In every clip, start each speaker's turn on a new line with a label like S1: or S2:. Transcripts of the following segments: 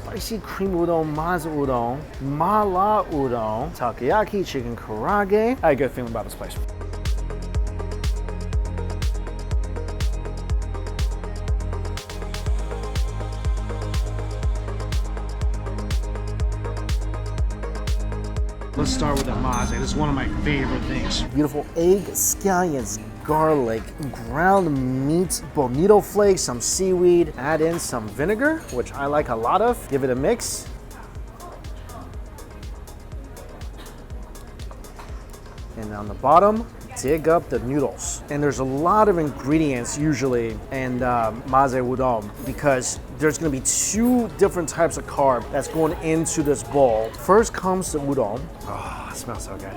S1: spicy cream udon, mazo udon, mala udon, takoyaki, chicken karaage. I had a good feeling about this place. Let's start with the maze. This is one of my favorite things. Beautiful egg, scallions, garlic, ground meat, bonito flakes, some seaweed. Add in some vinegar, which I like a lot of. Give it a mix. And on the bottom, dig up the noodles. And there's a lot of ingredients usually in maze udon because there's gonna be two different types of carb that's going into this bowl. First comes the udon. Oh, it smells so good.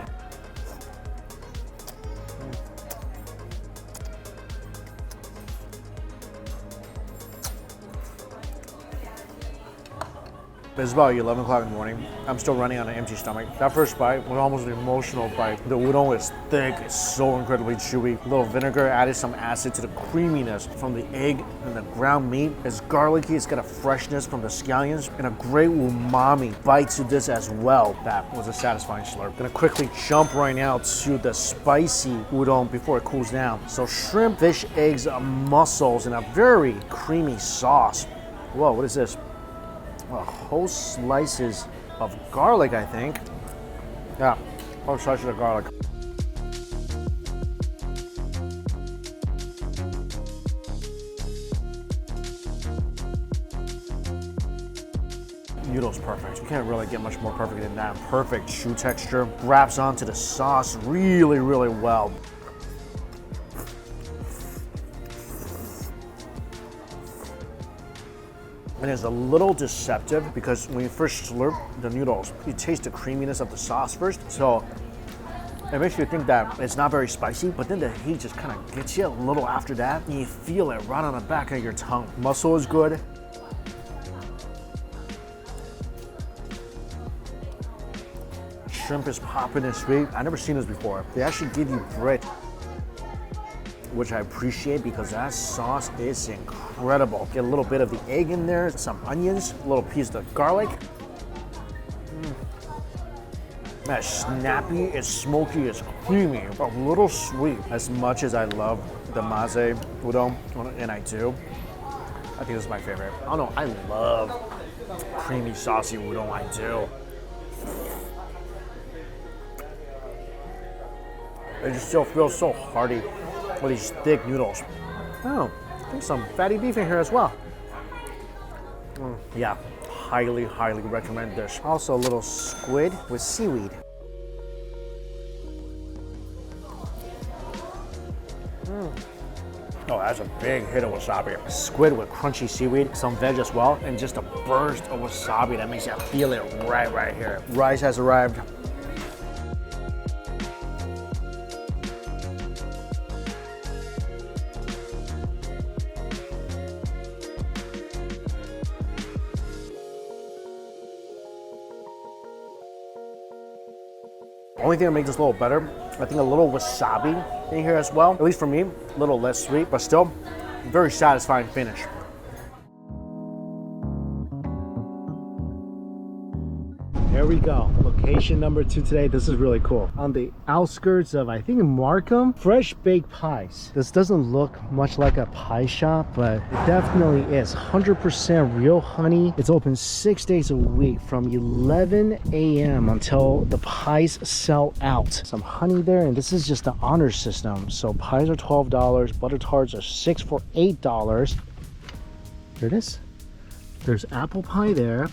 S1: It's about 11 o'clock in the morning. I'm still running on an empty stomach. That first bite was almost an emotional bite. The udon is thick, it's so incredibly chewy. A little vinegar added some acid to the creaminess from the egg and the ground meat. It's garlicky, it's got a freshness from the scallions and a great umami bite to this as well. That was a satisfying slurp. Gonna quickly jump right now to the spicy udon before it cools down. So shrimp, fish, eggs, mussels, and a very creamy sauce. Whoa, what is this? Whole slices of garlic, I think. Yeah, whole slices of garlic. Noodle's perfect. You can't really get much more perfect than that. Perfect chew texture. Grabs onto the sauce really, really well. And it's a little deceptive because when you first slurp the noodles, you taste the creaminess of the sauce first. So it makes you think that it's not very spicy, but then the heat just kind of gets you a little after that, and you feel it right on the back of your tongue. Mussel is good. Shrimp is popping and sweet. I've never seen this before. They actually give you bread, which I appreciate because that sauce is incredible. Get a little bit of the egg in there, some onions, a little piece of garlic. That's snappy, it's smoky, it's creamy, a little sweet. As much as I love the maze udon, and I do, I think this is my favorite. I don't know, I love creamy, saucy udon, I do. It just still feels so hearty with these thick noodles. Oh, there's some fatty beef in here as well. Yeah, highly, highly recommend this. Also a little squid with seaweed. Oh, that's a big hit of wasabi. Squid with crunchy seaweed, some veg as well, and just a burst of wasabi that makes you feel it right here. Rice has arrived. Only thing that makes this a little better, I think a little wasabi in here as well. At least for me, a little less sweet, but still very satisfying finish. There we go. Location number 2 today. This is really cool. On the outskirts of, I think, Markham, fresh baked pies. This doesn't look much like a pie shop, but it definitely is. 100% real honey. It's open 6 days a week from 11 a.m. until the pies sell out. Some honey there, and this is just the honor system. So pies are $12, butter tarts are 6 for $8. There it is. There's apple pie there.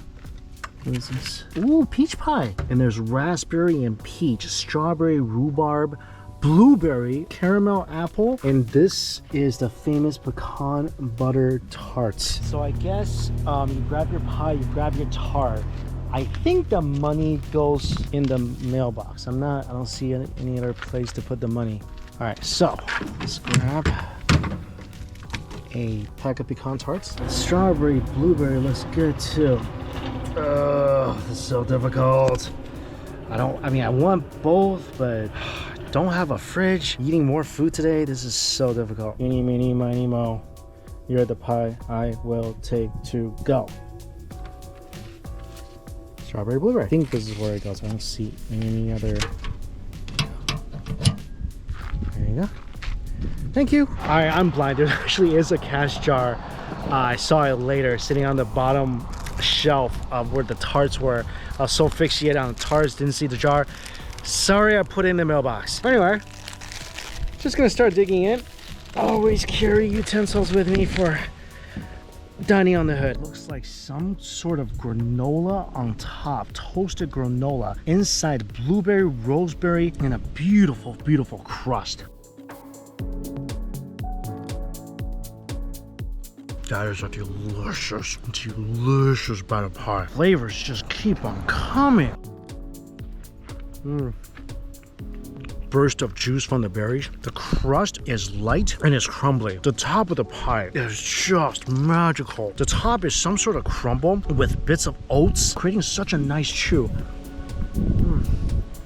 S1: What is this? Ooh, peach pie. And there's raspberry and peach, strawberry, rhubarb, blueberry, caramel apple, and this is the famous pecan butter tarts. So I guess you grab your pie, you grab your tart. I think the money goes in the mailbox. I don't see any other place to put the money. All right, so let's grab a pack of pecan tarts. Strawberry, blueberry looks good too. Oh, this is so difficult. I want both, but don't have a fridge. Eating more food today, this is so difficult. Eeny, meeny, miny, mo. You're the pie I will take to go. strawberry blueberry. I think this is where it goes. I don't see any other. There you go. Thank you. All right, I'm blind. There actually is a cash jar. I saw it later sitting on the bottom shelf of where the tarts were. I was so fixated on the tarts, didn't see the jar. Sorry I put it in the mailbox. Anyway, just gonna start digging in. Always carry utensils with me for dining on the hood. Looks like some sort of granola on top, toasted granola inside blueberry, roseberry, and a beautiful, beautiful crust. That is a delicious, delicious bite of pie. Flavors just keep on coming. Burst of juice from the berries. The crust is light and it's crumbly. The top of the pie is just magical. The top is some sort of crumble with bits of oats, creating such a nice chew.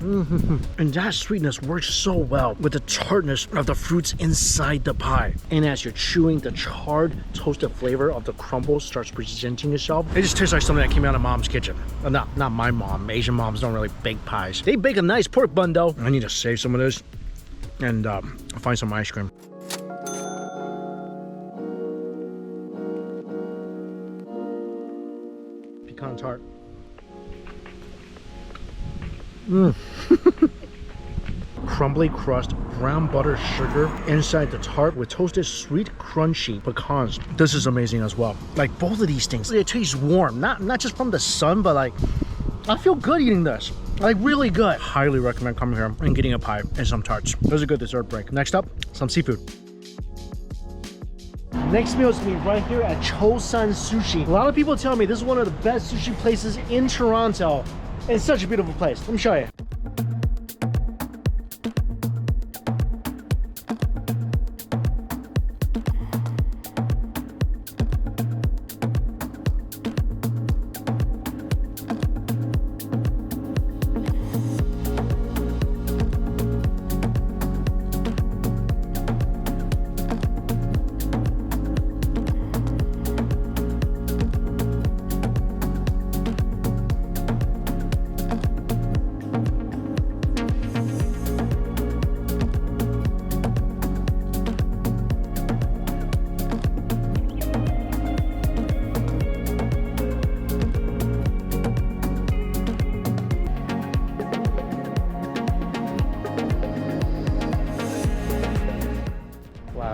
S1: And that sweetness works so well with the tartness of the fruits inside the pie. And as you're chewing, the charred, toasted flavor of the crumble starts presenting itself. It just tastes like something that came out of mom's kitchen. Not my mom. Asian moms don't really bake pies. They bake a nice pork bun though. I need to save some of this and find some ice cream. Pecan tart. Crumbly crust, brown butter sugar inside the tart with toasted sweet crunchy pecans. This is amazing as well. Like both of these things, it tastes warm, not just from the sun, but like I feel good eating this. Like really good. Highly recommend coming here and getting a pie and some tarts. This is a good dessert break. Next up, some seafood. Next meal is gonna be right here at Cho San Sushi. A lot of people tell me this is one of the best sushi places in Toronto. It's such a beautiful place. Let me show you.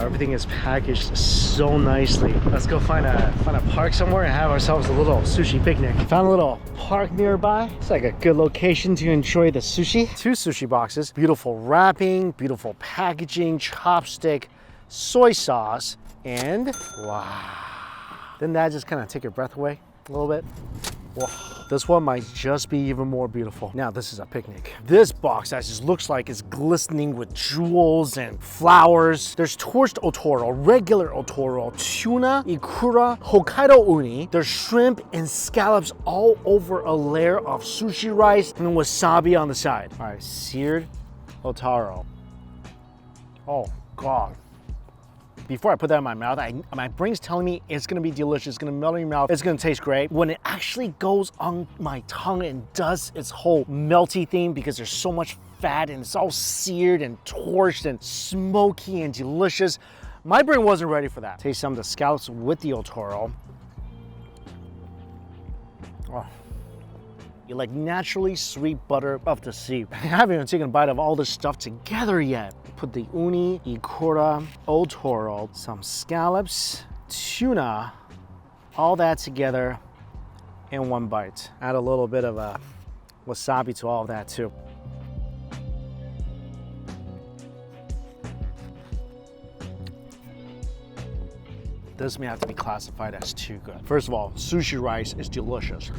S1: Everything is packaged so nicely. Let's go find a park somewhere and have ourselves a little sushi picnic. Found a little park nearby. It's like a good location to enjoy the sushi. 2 sushi boxes, beautiful wrapping, beautiful packaging, chopstick, soy sauce, and wow. Didn't that just kind of take your breath away a little bit? Whoa. This one might just be even more beautiful. Now this is a picnic. This box that just looks like it's glistening with jewels and flowers. There's torched otoro, regular otoro, tuna, ikura, Hokkaido uni. There's shrimp and scallops all over a layer of sushi rice and wasabi on the side. All right, seared otoro. Oh God. Before I put that in my mouth, my brain's telling me it's gonna be delicious, it's gonna melt in your mouth, it's gonna taste great. When it actually goes on my tongue and does its whole melty thing because there's so much fat and it's all seared and torched and smoky and delicious, my brain wasn't ready for that. Taste some of the scallops with the otoro. Oh. You like naturally sweet butter of the sea. I haven't even taken a bite of all this stuff together yet. Put the uni, ikura, otoro, some scallops, tuna, all that together in one bite. Add a little bit of wasabi to all of that too. This may have to be classified as too good. First of all, sushi rice is delicious.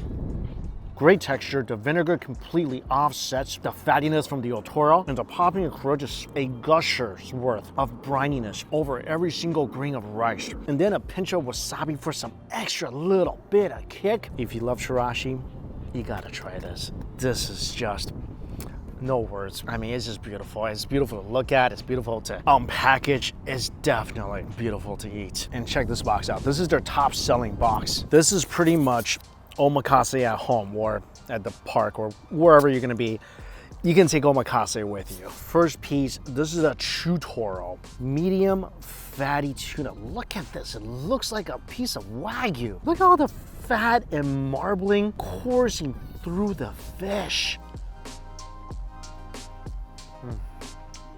S1: Great texture, the vinegar completely offsets the fattiness from the otoro, and the popping ikura just a gusher's worth of brininess over every single grain of rice. And then a pinch of wasabi for some extra little bit of kick. If you love chirashi, you gotta try this. This is just no words. I mean, it's just beautiful. It's beautiful to look at, it's beautiful to unpackage, it's definitely beautiful to eat. And check this box out. This is their top selling box. This is pretty much omakase at home, or at the park or wherever you're gonna be, you can take omakase with you. First piece, this is a chutoro, medium fatty tuna. Look at this, it looks like a piece of Wagyu. Look at all the fat and marbling coursing through the fish.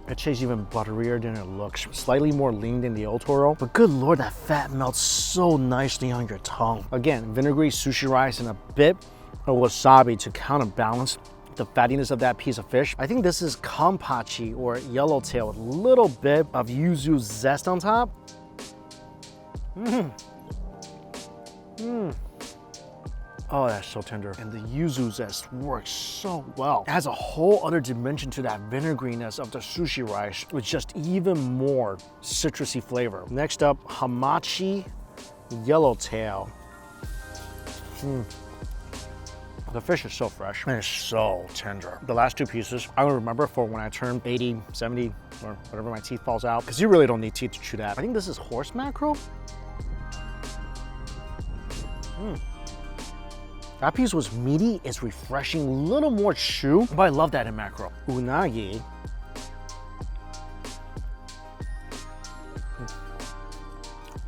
S1: It tastes even butterier than it looks. Slightly more lean than the old toro, but good lord, that fat melts so nicely on your tongue. Again, vinegary sushi rice and a bit of wasabi to counterbalance the fattiness of that piece of fish. I think this is kampachi or yellowtail with a little bit of yuzu zest on top. Oh, that's so tender. And the yuzu zest works so well. It has a whole other dimension to that vinegariness of the sushi rice with just even more citrusy flavor. Next up, hamachi yellowtail. The fish is so fresh and it's so tender. The last two pieces, I will remember for when I turn 80, 70, or whatever my teeth falls out, because you really don't need teeth to chew that. I think this is horse mackerel. That piece was meaty, it's refreshing, a little more chew, but I love that in mackerel. Unagi.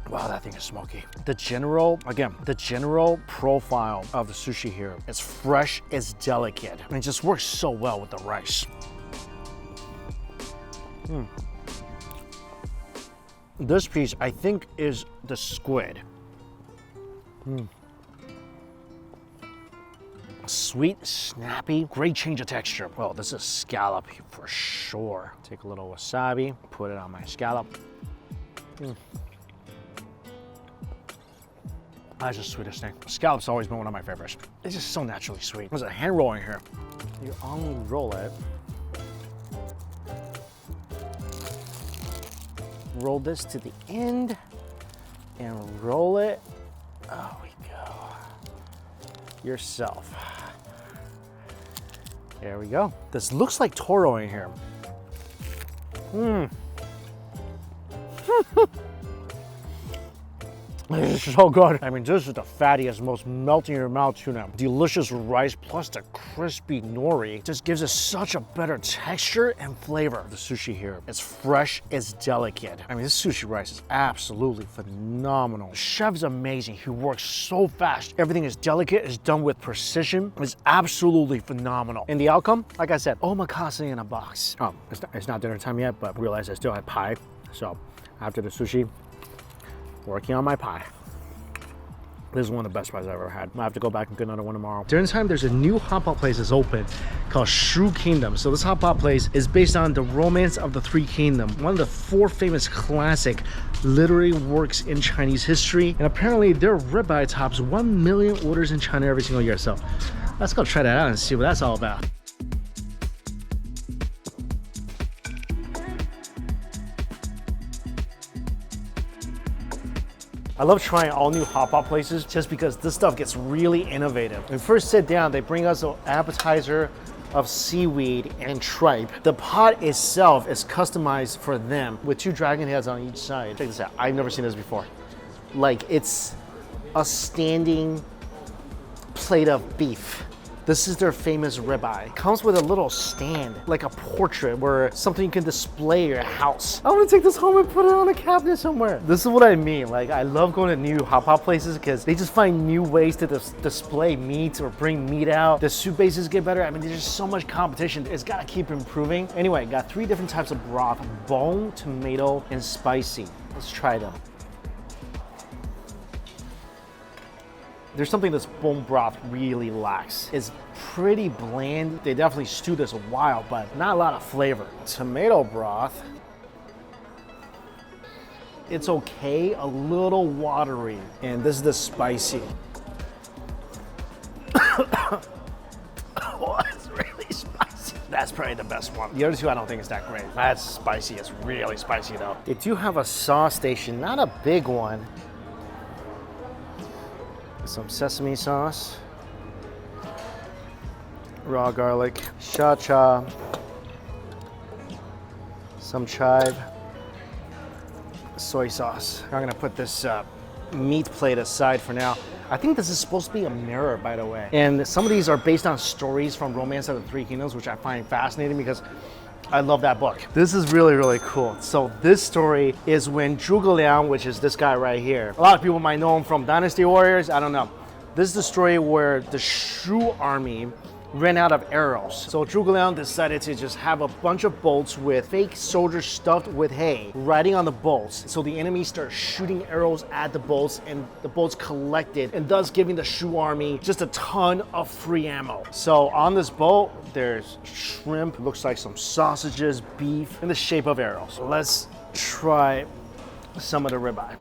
S1: Wow, that thing is smoky. The general profile of the sushi here is fresh, it's delicate, and it just works so well with the rice. This piece, I think, is the squid. Sweet, snappy, great change of texture. Well, this is scallop for sure. Take a little wasabi, put it on my scallop. That's the sweetest thing. Scallop's always been one of my favorites. It's just so naturally sweet. There's a hand roll in here. You only roll it. Roll this to the end and roll it. Oh, we go. Yourself. There we go. This looks like toro in here. This is so good. I mean, this is the fattiest, most melting in your mouth tuna. Delicious rice plus the crispy nori just gives it such a better texture and flavor. The sushi here, it's fresh, it's delicate. I mean, this sushi rice is absolutely phenomenal. The chef's amazing. He works so fast. Everything is delicate, it's done with precision. It's absolutely phenomenal. And the outcome, like I said, omakase in a box. Oh, it's not dinner time yet, but realize I still have pie. So after the sushi, working on my pie. This is one of the best pies I've ever had. I have to go back and get another one tomorrow. During time, there's a new hotpot place that's open called Shu Kingdom. So this hotpot place is based on the romance of the Three Kingdoms, one of the 4 famous classic literary works in Chinese history. And apparently their ribeye tops 1 million orders in China every single year. So let's go try that out and see what that's all about. I love trying all new hotpot places just because this stuff gets really innovative. When we first sit down, they bring us an appetizer of seaweed and tripe. The pot itself is customized for them with 2 dragon heads on each side. Check this out, I've never seen this before. Like, it's a standing plate of beef. This is their famous ribeye. It comes with a little stand, like a portrait where something you can display in your house. I want to take this home and put it on a cabinet somewhere. This is what I mean. Like, I love going to new hotpot places because they just find new ways to display meat or bring meat out. The soup bases get better. I mean, there's just so much competition. It's got to keep improving. Anyway, got 3 different types of broth: bone, tomato, and spicy. Let's try them. There's something this bone broth really lacks. It's pretty bland. They definitely stew this a while, but not a lot of flavor. Tomato broth. It's okay, a little watery. And this is the spicy. Oh, it's really spicy. That's probably the best one. The other 2 I don't think is that great. That's spicy, it's really spicy though. They do have a sauce station, not a big one. Some sesame sauce, raw garlic, cha-cha, some chive, soy sauce. I'm gonna put this meat plate aside for now. I think this is supposed to be a mirror, by the way. And some of these are based on stories from Romance of the Three Kingdoms, which I find fascinating because I love that book. This is really, really cool. So this story is when Zhuge Liang, which is this guy right here. A lot of people might know him from Dynasty Warriors, I don't know. This is the story where the Shu army ran out of arrows. So Zhuge Liang decided to just have a bunch of bolts with fake soldiers stuffed with hay riding on the bolts. So the enemy starts shooting arrows at the bolts and the bolts collected, and thus giving the Shu army just a ton of free ammo. So on this boat, there's shrimp, looks like some sausages, beef, in the shape of arrows. So let's try some of the ribeye.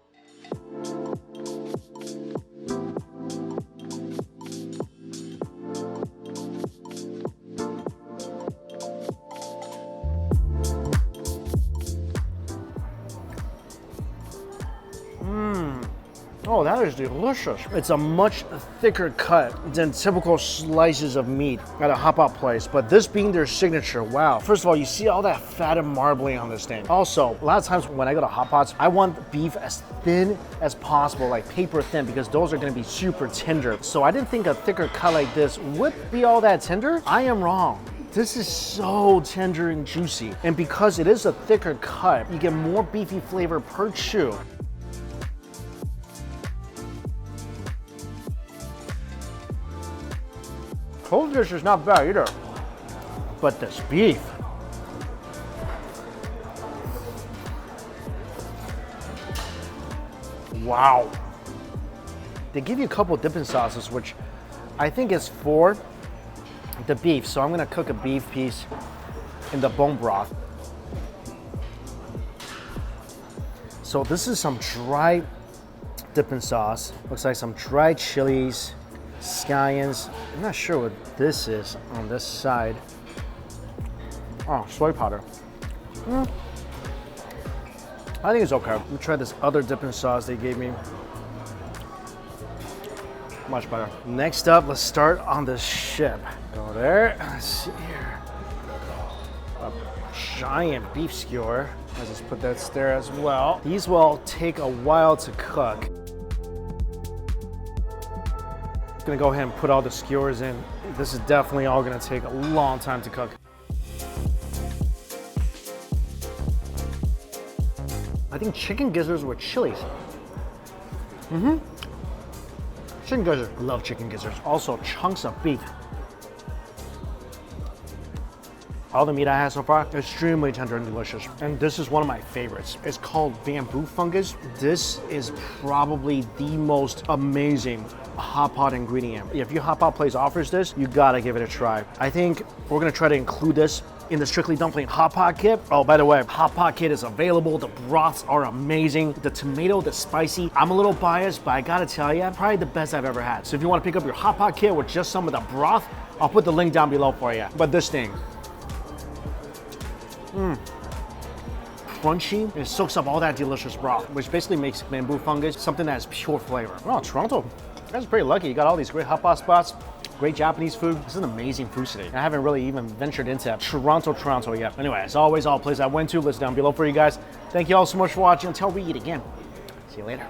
S1: Oh, that is delicious. It's a much thicker cut than typical slices of meat at a hotpot place, but this being their signature, wow. First of all, you see all that fat and marbling on this thing. Also, a lot of times when I go to hotpots, I want beef as thin as possible, like paper thin, because those are gonna be super tender. So I didn't think a thicker cut like this would be all that tender. I am wrong. This is so tender and juicy. And because it is a thicker cut, you get more beefy flavor per chew. Whole dish is not bad either, but this beef. Wow. They give you a couple dipping sauces, which I think is for the beef. So I'm gonna cook a beef piece in the bone broth. So this is some dry dipping sauce. Looks like some dried chilies, scallions. I'm not sure what this is on this side. Oh, soy powder. I think it's okay. Let me try this other dipping sauce they gave me. Much better. Next up, let's start on the ship. Go there. Let's see here. A giant beef skewer. Let's just put that there as well. These will take a while to cook. Gonna go ahead and put all the skewers in. This is definitely all gonna take a long time to cook. I think chicken gizzards with chilies. Chicken gizzards. Love chicken gizzards. Also chunks of beef. All the meat I had so far, extremely tender and delicious. And this is one of my favorites. It's called bamboo fungus. This is probably the most amazing hotpot ingredient. If your hotpot place offers this, you gotta give it a try. I think we're gonna try to include this in the Strictly Dumpling Hotpot Kit. Oh, by the way, Hotpot Kit is available. The broths are amazing. The tomato, the spicy, I'm a little biased, but I gotta tell you, probably the best I've ever had. So if you wanna pick up your Hotpot Kit with just some of the broth, I'll put the link down below for you. But this thing, crunchy. It soaks up all that delicious broth, which basically makes bamboo fungus something that has pure flavor. Oh, Toronto, you guys are pretty lucky. You got all these great hotpot spots, great Japanese food. This is an amazing food city. I haven't really even ventured into Toronto yet. Anyway, as always, all places I went to, list down below for you guys. Thank you all so much for watching. Until we eat again, see you later.